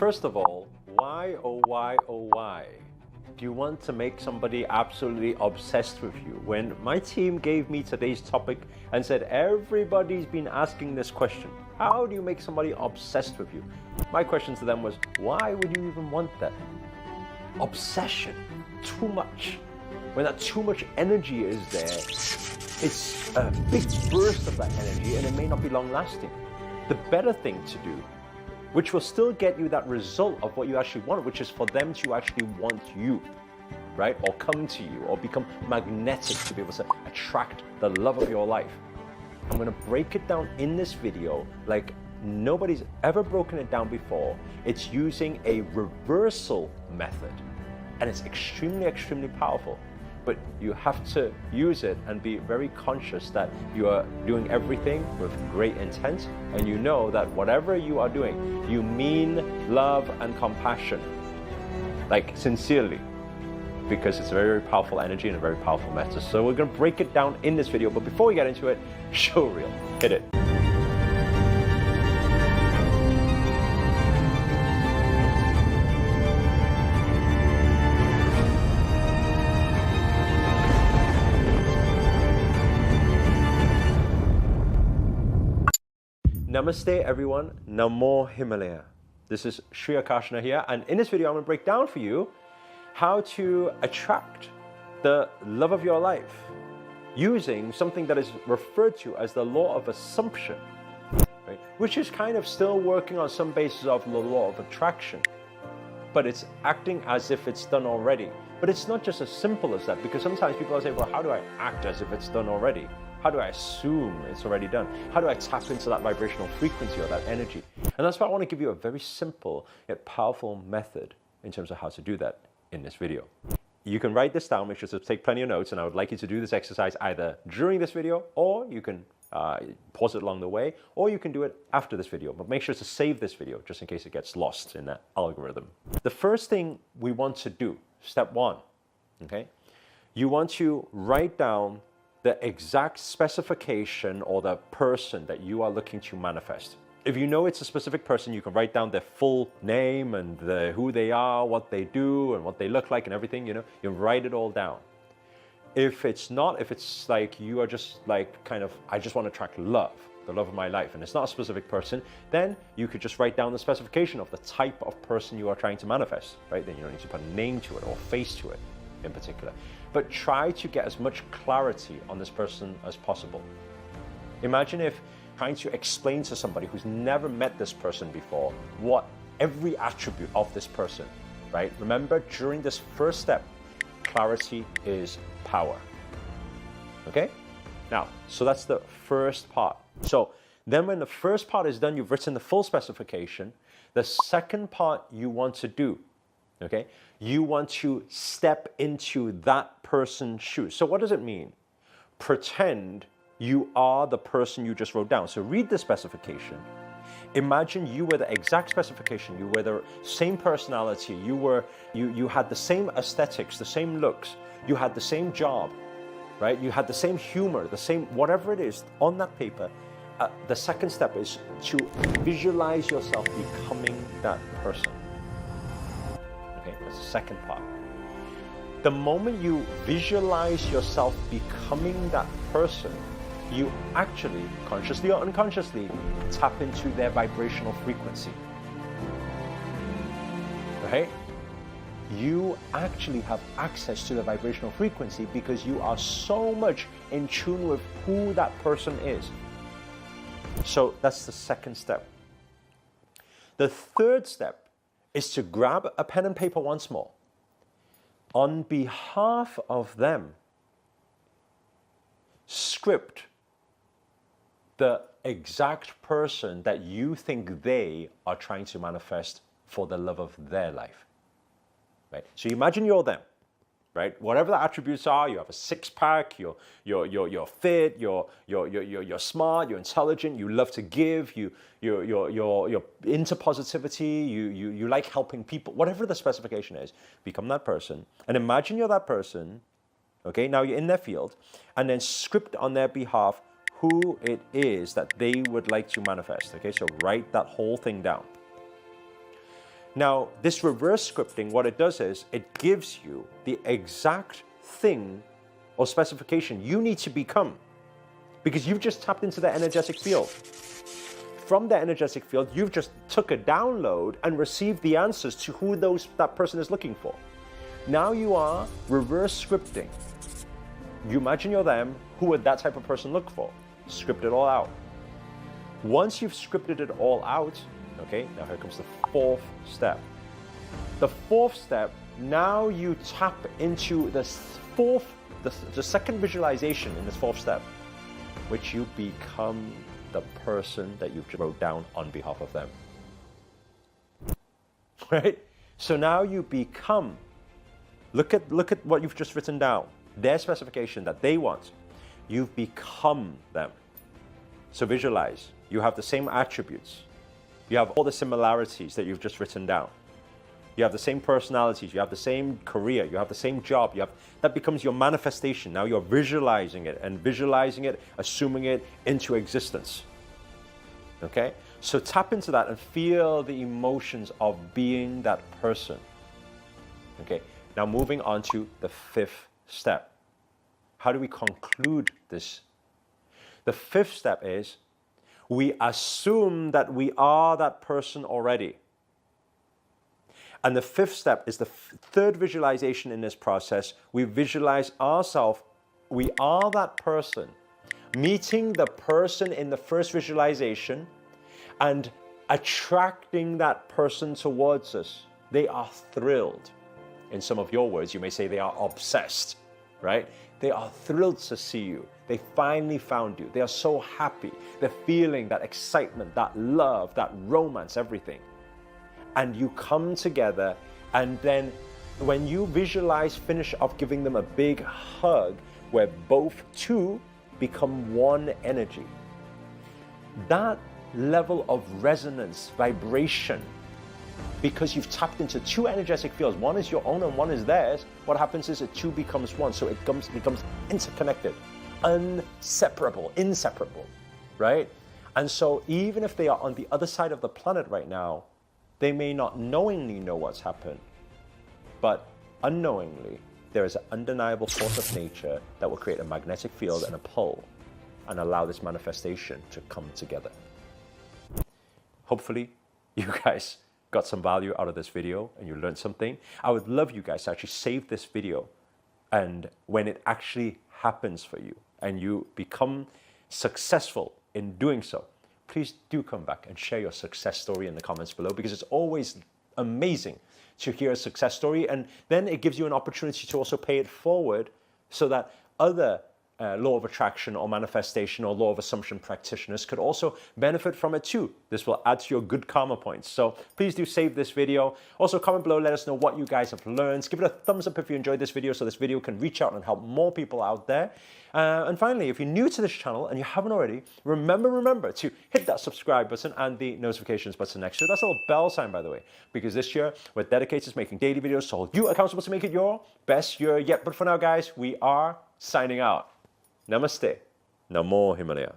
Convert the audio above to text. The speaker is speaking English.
First of all, why, oh why, oh why do you want to make somebody absolutely obsessed with you? When my team gave me today's topic and said everybody's been asking this question, how do you make somebody obsessed with you? My question to them was, why would you even want that? Obsession, too much. When that too much energy is there, it's a big burst of that energy and it may not be long lasting. The better thing to do, which will still get you that result of what you actually want, which is for them to actually want you, right? Or come to you, or become magnetic to be able to attract the love of your life. I'm gonna break it down in this video like nobody's ever broken it down before. It's using a reversal method, and it's extremely, extremely powerful. But you have to use it and be very conscious that you are doing everything with great intent, and you know that whatever you are doing, you mean love and compassion, like sincerely, because it's a very, very powerful energy and a very powerful message. So we're going to break it down in this video, but before we get into it, show reel, hit it. Namaste everyone, Namo Himalaya. This is Sri Akarshana here, and in this video I'm going to break down for you how to attract the love of your life using something that is referred to as the law of assumption, right? Which is kind of still working on some basis of the law of attraction, but it's acting as if it's done already. But it's not just as simple as that, because sometimes people say, well, how do I act as if it's done already? How do I assume it's already done? How do I tap into that vibrational frequency or that energy? And that's why I want to give you a very simple yet powerful method in terms of how to do that in this video. You can write this down, make sure to take plenty of notes, and I would like you to do this exercise either during this video, or you can pause it along the way, or you can do it after this video. But make sure to save this video just in case it gets lost in that algorithm. The first thing we want to do, step one, okay? You want to write down the exact specification or the person that you are looking to manifest. If you know it's a specific person, you can write down their full name and who they are, what they do, and what they look like and everything, you know, you write it all down. If it's not, if it's like you are just like kind of, I just want to attract love, the love of my life, and it's not a specific person, then you could just write down the specification of the type of person you are trying to manifest, right? Then you don't need to put a name to it or face to it in particular. But try to get as much clarity on this person as possible. Imagine if trying to explain to somebody who's never met this person before what every attribute of this person, right? Remember, during this first step, clarity is power. Okay? Now, so that's the first part. So then when the first part is done, you've written the full specification. The second part you want to do, okay? You want to step into that person's shoes. So what does it mean? Pretend you are the person you just wrote down. So read the specification. Imagine you were the exact specification. You were the same personality. You had the same aesthetics, the same looks. You had the same job, right? You had the same humor, the same, whatever it is on that paper. The second step is to visualize yourself becoming that person. Okay, that's the second part. The moment you visualize yourself becoming that person, you actually, consciously or unconsciously, tap into their vibrational frequency. Right? You actually have access to the vibrational frequency because you are so much in tune with who that person is. So that's the second step. The third step is to grab a pen and paper once more. On behalf of them, script the exact person that you think they are trying to manifest for the love of their life. Right? So you imagine you're them, right? Whatever the attributes are, you have a six-pack, you're fit, you're smart, you're intelligent, you love to give, you're into positivity, you like helping people, whatever the specification is, become that person. And imagine you're that person, okay? Now you're in their field, and then script on their behalf who it is that they would like to manifest, okay? So write that whole thing down. Now, this reverse scripting, what it does is it gives you the exact thing or specification you need to become, because you've just tapped into the energetic field. From the energetic field, you've just took a download and received the answers to who that person is looking for. Now you are reverse scripting. You imagine you're them, who would that type of person look for? Script it all out. Once you've scripted it all out, okay, now here comes the fourth step. The fourth step, now you tap into the second visualization in this fourth step, which you become the person that you've wrote down on behalf of them. Right? So now you become, look at what you've just written down, their specification that they want. You've become them. So visualize, you have the same attributes. You have all the similarities that you've just written down. You have the same personalities, you have the same career, you have the same job, that becomes your manifestation. Now you're visualizing it, assuming it into existence. Okay? So tap into that and feel the emotions of being that person. Okay? Now moving on to the fifth step. How do we conclude this? The fifth step is we assume that we are that person already. And the fifth step is the third visualization in this process. We visualize ourselves, we are that person, meeting the person in the first visualization and attracting that person towards us. They are thrilled. In some of your words, you may say they are obsessed, right? They are thrilled to see you. They finally found you. They are so happy. They're feeling that excitement, that love, that romance, everything. And you come together, and then when you visualize, finish off giving them a big hug where both two become one energy. That level of resonance, vibration, because you've tapped into two energetic fields, one is your own and one is theirs, what happens is it two becomes one, so it becomes interconnected, inseparable, right? And so even if they are on the other side of the planet right now, they may not knowingly know what's happened, but unknowingly, there is an undeniable force of nature that will create a magnetic field and a pull and allow this manifestation to come together. Hopefully, you guys got some value out of this video and you learned something. I would love you guys to actually save this video, and when it actually happens for you and you become successful in doing so, please do come back and share your success story in the comments below, because it's always amazing to hear a success story, and then it gives you an opportunity to also pay it forward so that other law of attraction or manifestation or law of assumption practitioners could also benefit from it too. This will add to your good karma points. So please do save this video. Also comment below, let us know what you guys have learned. Give it a thumbs up if you enjoyed this video so this video can reach out and help more people out there. And finally, if you're new to this channel and you haven't already, remember to hit that subscribe button and the notifications button next to it. That's a little bell sign, by the way, because this year we're dedicated to making daily videos to hold you accountable to make it your best year yet. But for now, guys, we are signing out. Namaste. Namo Himalaya.